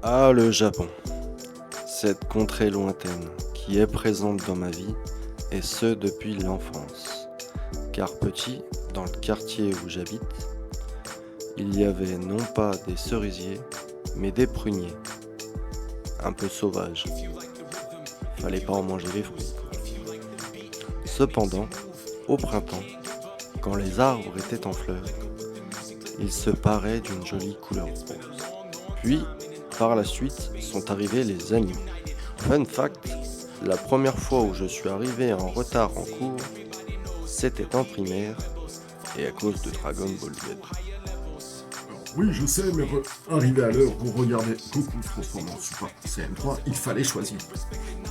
Ah, le Japon, cette contrée lointaine qui est présente dans ma vie, et ce depuis l'enfance. Car petit, dans le quartier où j'habite, il y avait non pas des cerisiers, mais des pruniers. Un peu sauvages. Fallait pas en manger les fruits, quoi. Cependant, au printemps, quand les arbres étaient en fleurs, ils se paraient d'une jolie couleur rose. Puis, par la suite, sont arrivés les animaux. Fun fact, la première fois où je suis arrivé en retard en cours, c'était en primaire, et à cause de Dragon Ball Z. Oui, je sais, mais arrivé à l'heure pour regarder Goku se transformer en Super Saiyan 3, il fallait choisir.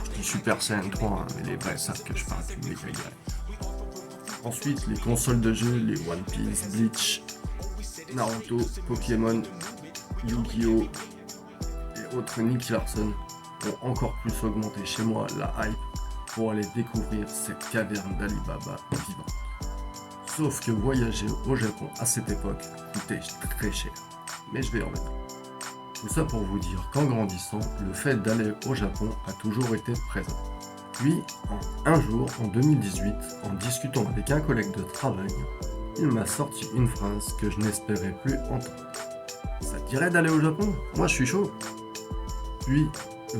Je dis Super Saiyan 3, hein, mais les vrais savent que je parle du Mega Guy. Ensuite, les consoles de jeux, les One Piece, Bleach, Naruto, Pokémon, Yu-Gi-Oh! Et autres Nick Larson ont encore plus augmenté chez moi la hype pour aller découvrir cette caverne d'Alibaba vivante. Sauf que voyager au Japon à cette époque coûtait très cher. Mais je vais en revenir. Tout ça pour vous dire qu'en grandissant, le fait d'aller au Japon a toujours été présent. Puis, un jour, en 2018, en discutant avec un collègue de travail, il m'a sorti une phrase que je n'espérais plus entendre. Ça te dirait d'aller au Japon? Moi je suis chaud. Puis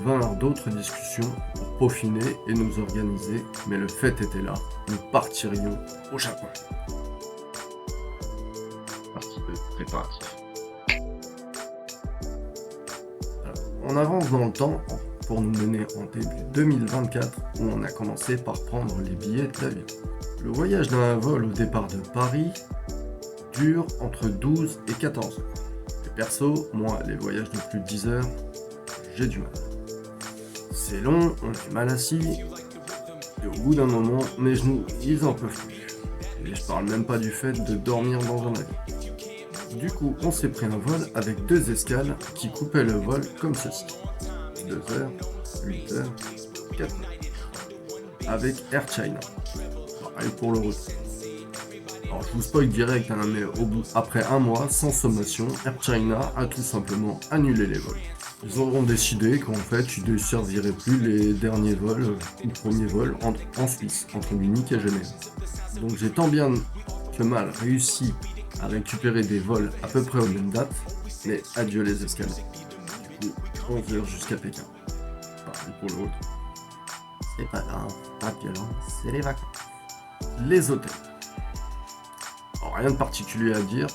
vinrent d'autres discussions pour peaufiner et nous organiser, mais le fait était là, nous partirions au Japon. Partie 2, préparatif. Alors, on avance dans le temps pour nous mener en début 2024 où on a commencé par prendre les billets d'avion. Le voyage d'un vol au départ de Paris dure entre 12 et 14 heures. Et perso, moi, les voyages de plus de 10 heures, j'ai du mal. C'est long, on est mal assis, et au bout d'un moment, mes genoux, ils en peuvent plus. Et je parle même pas du fait de dormir dans un avion. Du coup, on s'est pris un vol avec 2 escales qui coupaient le vol comme ceci. 2 heures, 8 heures, 4 heures. Avec Air China. Pareil pour le retour. Alors je vous spoil direct, hein, mais après un mois, sans sommation, Air China a tout simplement annulé les vols. Ils auront décidé qu'en fait, ils ne desserviraient plus les derniers vols, ou premiers vols, en Suisse, entre Munich et Genève. Donc j'ai tant bien que mal réussi à récupérer des vols à peu près aux mêmes dates, mais adieu les escales. Du coup, 11 heures jusqu'à Pékin. Pareil pour le retour. C'est pas grave, pas de violence, c'est les vacances. Les hôtels. Alors, rien de particulier à dire,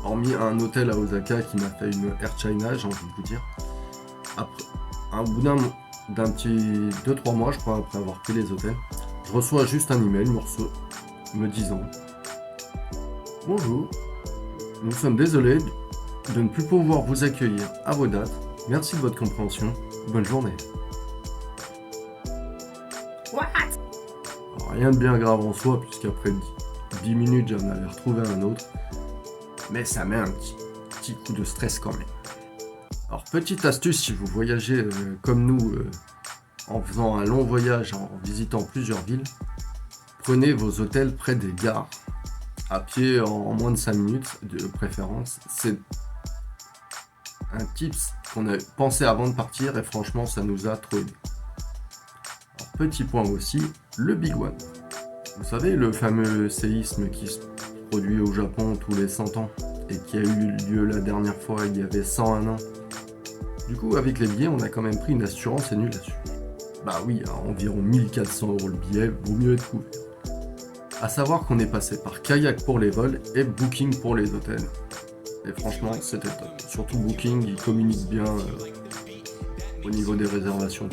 hormis un hôtel à Osaka qui m'a fait une Air China, j'ai envie de vous dire. Après, au bout d'un petit 2-3 mois, je crois, après avoir pris les hôtels, je reçois juste un email me disant bonjour, nous sommes désolés de ne plus pouvoir vous accueillir à vos dates. Merci de votre compréhension. Bonne journée. Alors, rien de bien grave en soi, puisqu'après 10 minutes, j'en avais retrouvé un autre. Mais ça met un petit coup de stress quand même. Alors, petite astuce, si vous voyagez comme nous, en faisant un long voyage, en visitant plusieurs villes, prenez vos hôtels près des gares. À pied, en moins de 5 minutes, de préférence. C'est un tips qu'on a pensé avant de partir et franchement, ça nous a trop aidé. Alors, petit point aussi, le Big One. Vous savez, le fameux séisme qui se produit au Japon tous les 100 ans et qui a eu lieu la dernière fois il y avait 101 ans. Du coup, avec les billets, on a quand même pris une assurance annulation. Bah oui, à environ 1400 € le billet, vaut mieux être couvert. A savoir qu'on est passé par Kayak pour les vols et Booking pour les hôtels. Et franchement, c'était top. Surtout Booking, il communique bien au niveau des réservations.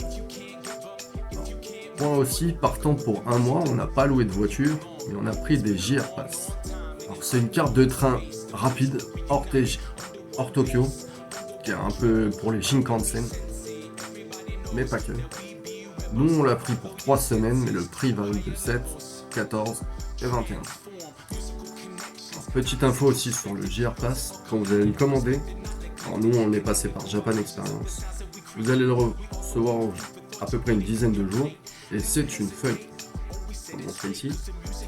Point aussi, partant pour un mois, on n'a pas loué de voiture, mais on a pris des JR Pass. Alors c'est une carte de train rapide, hors Tokyo, qui est un peu pour les Shinkansen, mais pas que. Nous on l'a pris pour 3 semaines, mais le prix varie de 7, 14 et 21. Alors, petite info aussi sur le JR Pass, quand vous allez le commander, alors nous on est passé par Japan Experience, vous allez le recevoir à peu près une dizaine de jours, et c'est une feuille, comme on fait ici,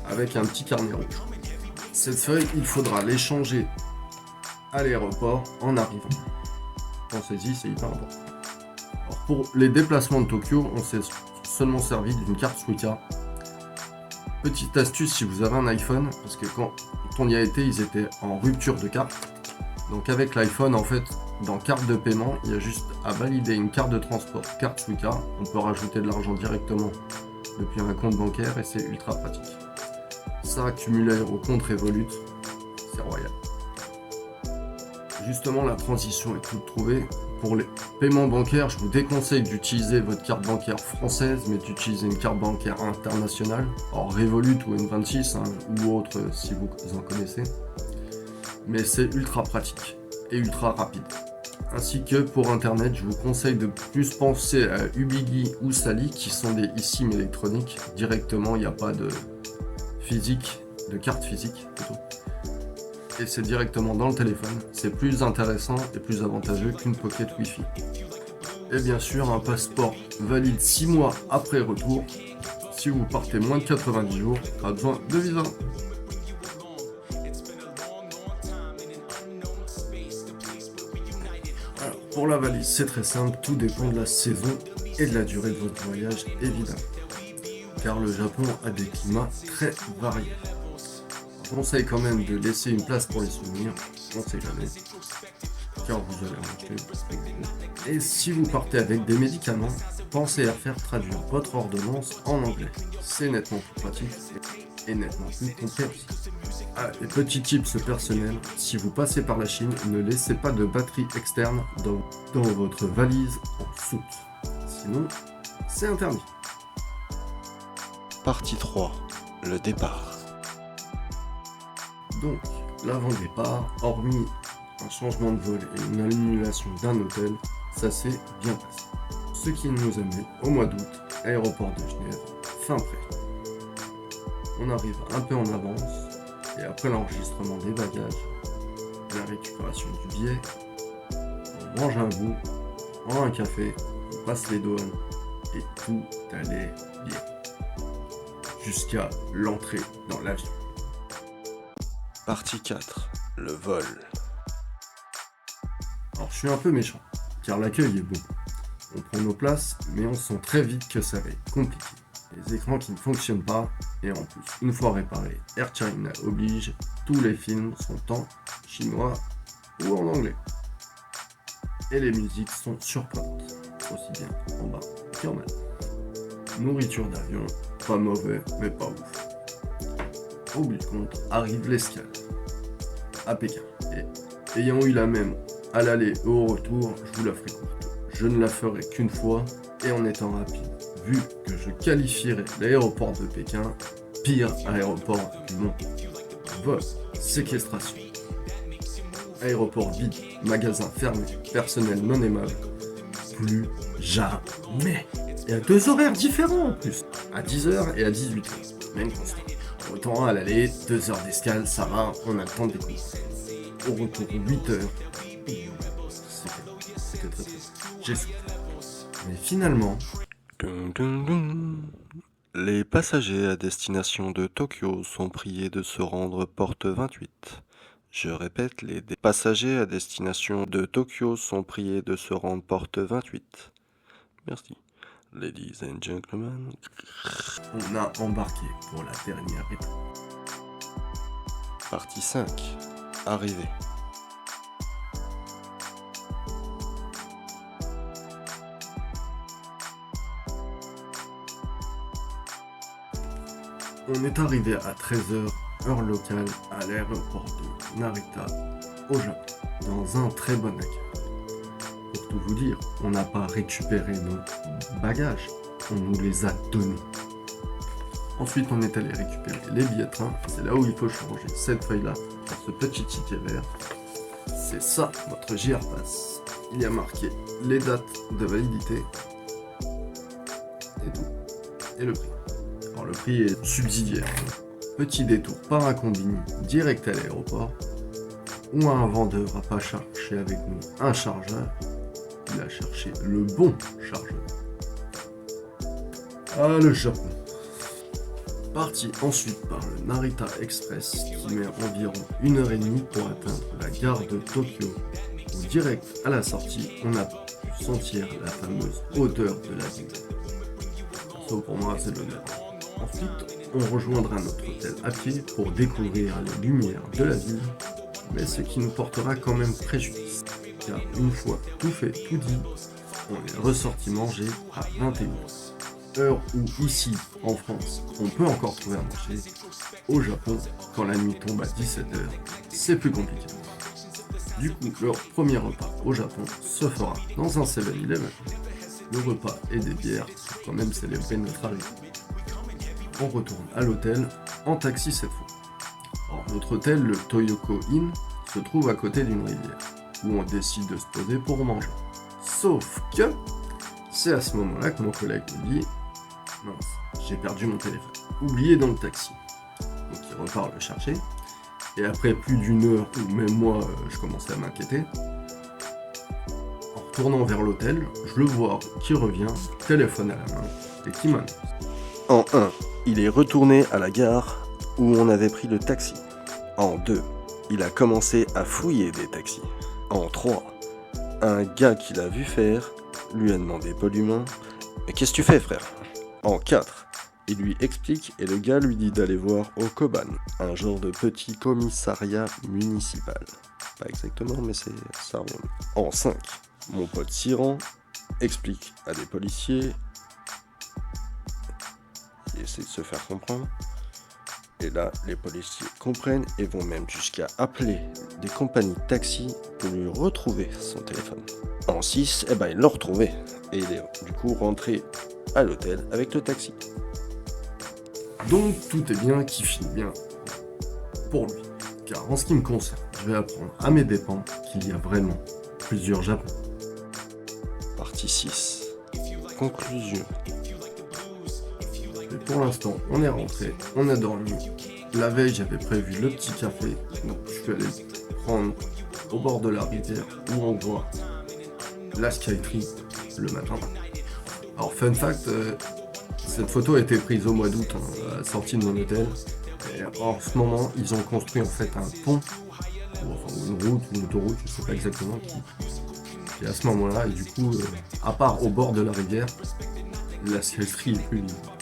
avec un petit carnet rouge. Cette feuille, il faudra l'échanger à l'aéroport en arrivant. Pensez-y, c'est hyper important. Alors, pour les déplacements de Tokyo, on s'est seulement servi d'une carte Suica. Petite astuce si vous avez un iPhone, parce que quand on y a été, ils étaient en rupture de carte. Donc avec l'iPhone, en fait, dans carte de paiement, il y a juste à valider une carte de transport, carte Suica. On peut rajouter de l'argent directement depuis un compte bancaire et c'est ultra pratique. Ça, cumulé au compte Revolut, c'est royal. Justement, la transition est toute trouvée. Pour les paiements bancaires, je vous déconseille d'utiliser votre carte bancaire française, mais d'utiliser une carte bancaire internationale, alors Revolut ou N26 ou autre si vous en connaissez. Mais c'est ultra pratique et ultra rapide. Ainsi que pour internet, je vous conseille de plus penser à Ubigi ou Sally qui sont des eSIM électroniques. Directement, il n'y a pas de carte physique plutôt. Et c'est directement dans le téléphone. C'est plus intéressant et plus avantageux qu'une pocket Wi-Fi. Et bien sûr, un passeport valide 6 mois après retour. Si vous partez moins de 90 jours, pas besoin de visa. Alors, pour la valise, c'est très simple, tout dépend de la saison et de la durée de votre voyage, évidemment. Car le Japon a des climats très variés. Je conseille quand même de laisser une place pour les souvenirs, on sait jamais, car vous allez en acheter. Et si vous partez avec des médicaments, pensez à faire traduire votre ordonnance en anglais. C'est nettement plus pratique et nettement plus compréhensible. Ah, et petit tips personnel, si vous passez par la Chine, ne laissez pas de batterie externe dans votre valise en soute. Sinon, c'est interdit. Partie 3. Le départ. Donc, l'avant-départ, hormis un changement de vol et une annulation d'un hôtel, ça s'est bien passé. Ce qui nous amène au mois d'août, aéroport de Genève, fin prêt. On arrive un peu en avance, et après l'enregistrement des bagages, la récupération du billet, on mange un bout, on prend un café, on passe les douanes, et tout allait bien. Jusqu'à l'entrée dans l'avion. Partie 4. Le vol. Alors je suis un peu méchant, car l'accueil est bon. On prend nos places, mais on sent très vite que ça va être compliqué. Les écrans qui ne fonctionnent pas, et en plus, une fois réparés, Air China oblige, tous les films sont en chinois ou en anglais. Et les musiques sont surprenantes, aussi bien en bas qu'en haut. Nourriture d'avion, pas mauvais, mais pas ouf. Au bout du compte, arrive l'escale à Pékin. Et ayant eu la même à l'aller et au retour, je vous la ferai courte. Je ne la ferai qu'une fois et en étant rapide, vu que je qualifierai l'aéroport de Pékin pire aéroport du monde. Vol, séquestration, aéroport vide, magasin fermé, personnel non aimable. Plus jamais. Et à 2 horaires différents en plus, à 10h et à 18h. Même constat. Autant à l'aller, 2 heures d'escale, ça va, on a le temps de découvrir. Au retour, 8 heures. C'était très très. J'ai souffert. Mais finalement, Dun, dun, dun. Les passagers à destination de Tokyo sont priés de se rendre porte 28. Je répète, les passagers à destination de Tokyo sont priés de se rendre porte 28. Merci. Ladies and gentlemen. on a embarqué pour la dernière étape. Partie 5. Arrivée. On est arrivé à 13h, heure locale, à l'aéroport de Narita, au Japon, dans un très bon accueil. Pour tout vous dire, on n'a pas récupéré nos bagages, on nous les a donnés. Ensuite, on est allé récupérer les billets de train, c'est là où il faut changer cette feuille-là, pour ce petit ticket vert. C'est ça, votre JR Pass. Il y a marqué les dates de validité, et tout, et le prix. Alors le prix est subsidiaire. Petit détour par un combini direct à l'aéroport, ou un vendeur a pas cherché avec nous un chargeur, il a cherché le bon chargeur. Ah, le Japon. Parti ensuite par le Narita Express qui met environ 1h30 pour atteindre la gare de Tokyo, où direct à la sortie, on a pu sentir la fameuse odeur de la ville. Sauf pour moi, c'est l'odeur. Ensuite, on rejoindra notre hôtel à pied pour découvrir les lumières de la ville, mais ce qui nous portera quand même préjudice, car une fois tout fait, tout dit, on est ressorti manger à 21h. Heure où ici, en France, on peut encore trouver à manger. Au Japon, quand la nuit tombe à 17h, c'est plus compliqué. Du coup, leur premier repas au Japon se fera dans un 7-Eleven. Le repas et des bières pour quand même célébrer notre arrivée. On retourne à l'hôtel, en taxi cette fois. Alors, notre hôtel, le Toyoko Inn, se trouve à côté d'une rivière, où on décide de se poser pour manger. Sauf que, c'est à ce moment-là que mon collègue me dit « Mince, j'ai perdu mon téléphone, oublié dans le taxi. » Donc il repart le chercher, et après plus d'une heure, où même moi je commençais à m'inquiéter, en retournant vers l'hôtel, je le vois qui revient, téléphone à la main, et qui m'annonce. En 1, il est retourné à la gare où on avait pris le taxi. En 2, il a commencé à fouiller des taxis. En 3, un gars qu'il a vu faire lui a demandé poliment « Mais qu'est-ce que tu fais, frère ?» En 4, il lui explique et le gars lui dit d'aller voir au Koban, un genre de petit commissariat municipal. Pas exactement, mais ça revient. En 5, mon pote Siran explique à des policiers, il essaie de se faire comprendre, et là, les policiers comprennent et vont même jusqu'à appeler des compagnies de taxi pour lui retrouver son téléphone. En 6, il l'a retrouvé, et il est du coup rentré à l'hôtel avec le taxi. Donc tout est bien qui finit bien pour lui. Car en ce qui me concerne, je vais apprendre à mes dépens qu'il y a vraiment plusieurs Japons. Partie 6. Conclusion. Et pour l'instant, on est rentré, on a dormi. La veille, j'avais prévu le petit café, donc je suis allé prendre au bord de la rivière où on voit la Skytree le matin. Alors fun fact, cette photo a été prise au mois d'août, à la sortie de mon hôtel. Et en ce moment, ils ont construit en fait un pont, ou une route, ou une autoroute, je sais pas exactement qui est à ce moment-là. Et du coup, à part au bord de la rivière, la Skytree est plus libre.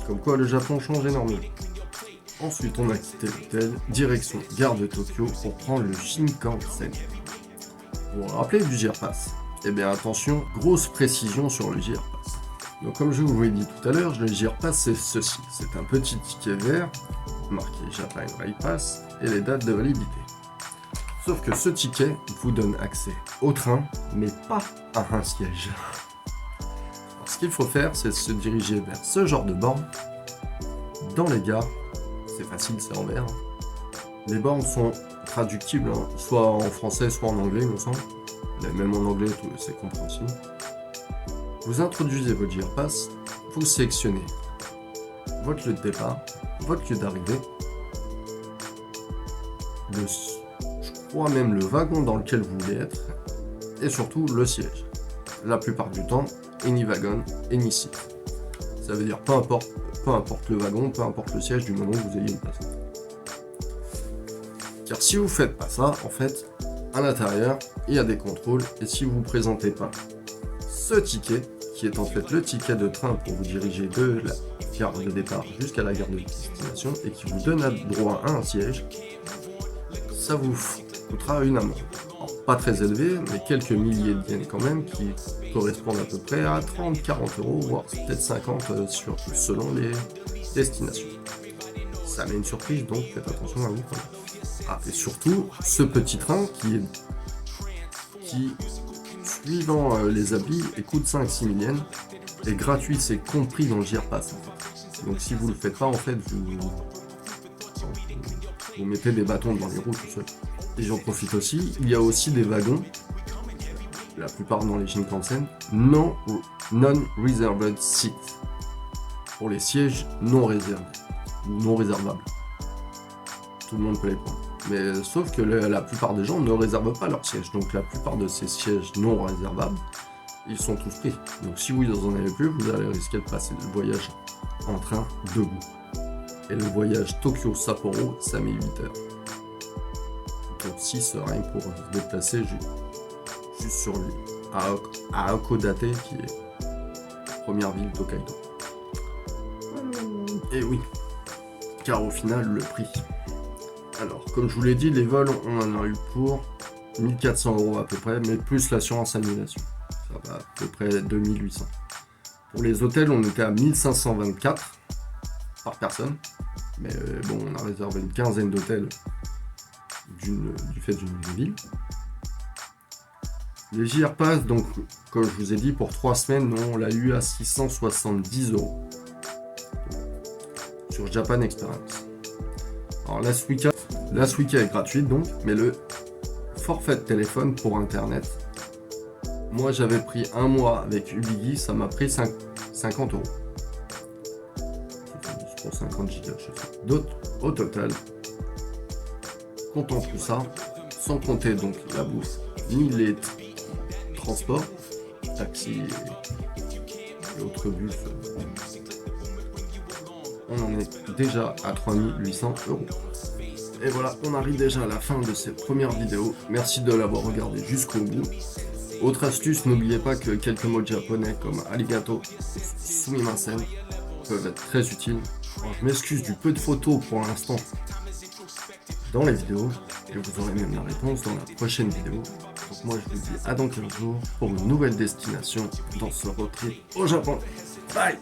Comme quoi le Japon change énormément. Ensuite, on a quitté l'hôtel, direction gare de Tokyo pour prendre le Shinkansen. Vous vous rappelez du JR-Pass ? Eh bien attention, grosse précision sur le JR-Pass. Donc comme je vous l'ai dit tout à l'heure, le JR-Pass c'est ceci. C'est un petit ticket vert, marqué Japan Rail Pass, et les dates de validité. Sauf que ce ticket vous donne accès au train, mais pas à un siège. Alors, ce qu'il faut faire, c'est se diriger vers ce genre de borne. Dans les gares, c'est facile, c'est en vert. Les bornes sont traductibles, soit en français, soit en anglais, il me semble. Mais même en anglais, c'est compréhensible. Vous introduisez votre JR-Pass, vous sélectionnez votre lieu de départ, votre lieu d'arrivée, je crois même le wagon dans lequel vous voulez être, et surtout le siège. La plupart du temps, any wagon, any seat. Ça veut dire peu importe le wagon, peu importe le siège, du moment où vous ayez une place. Car si vous faites pas ça, en fait, à l'intérieur, il y a des contrôles, et si vous ne présentez pas ce ticket, qui est en fait le ticket de train pour vous diriger de la gare de départ jusqu'à la gare de destination, et qui vous donne droit à un siège, ça vous coûtera une amende. Alors, pas très élevée, mais quelques milliers de yens quand même, qui correspondent à peu près à 30-40 euros, voire peut-être 50 selon les destinations. Ça met une surprise, donc faites attention à vous quand même. Ah, et surtout, ce petit train qui suivant les habits, coûte 5-6 000 yens, est gratuit, c'est compris dans le JR-Pass. En fait. Donc si vous le faites pas, en fait, vous mettez des bâtons dans les roues tout seul. Et j'en profite aussi, il y a aussi des wagons, la plupart dans les Shinkansen, non-reserved seats, pour les sièges non réservés, ou non réservables. Tout le monde peut les prendre. Mais sauf que la plupart des gens ne réservent pas leur siège. Donc la plupart de ces sièges non réservables, ils sont tous pris. Donc si vous en avez plus, vous allez risquer de passer le voyage en train debout. Et le voyage Tokyo-Sapporo, ça met 8 heures. pour 6 rien que pour se déplacer juste sur lui, à Hakodate, qui est la première ville d'Hokkaido. Et oui, car au final, le prix. Alors, comme je vous l'ai dit, les vols, on en a eu pour 1400 € à peu près, mais plus l'assurance annulation. Ça va à peu près 2800. Pour les hôtels, on était à 1524 par personne. Mais bon, on a réservé une quinzaine d'hôtels du fait d'une ville. Les JR Pass, donc, comme je vous ai dit, pour 3 semaines, on l'a eu à 670 € sur Japan Experience. Alors, Last Week est gratuite, donc, mais le forfait de téléphone pour Internet, moi, j'avais pris un mois avec Ubigi, ça m'a pris 50 €. Pour 50 gigas, je sais. D'autres, au total, comptant tout ça, sans compter donc la bouffe, ni les transports, taxis et autres bus, on en est déjà à 3800 €. Et voilà, on arrive déjà à la fin de cette première vidéo. Merci de l'avoir regardé jusqu'au bout. Autre astuce, n'oubliez pas que quelques mots japonais comme arigato, sumimasen peuvent être très utiles. Alors, je m'excuse du peu de photos pour l'instant dans les vidéos, et vous aurez même la réponse dans la prochaine vidéo. Donc moi je vous dis à dans 15 jours pour une nouvelle destination dans ce road trip au Japon. Bye!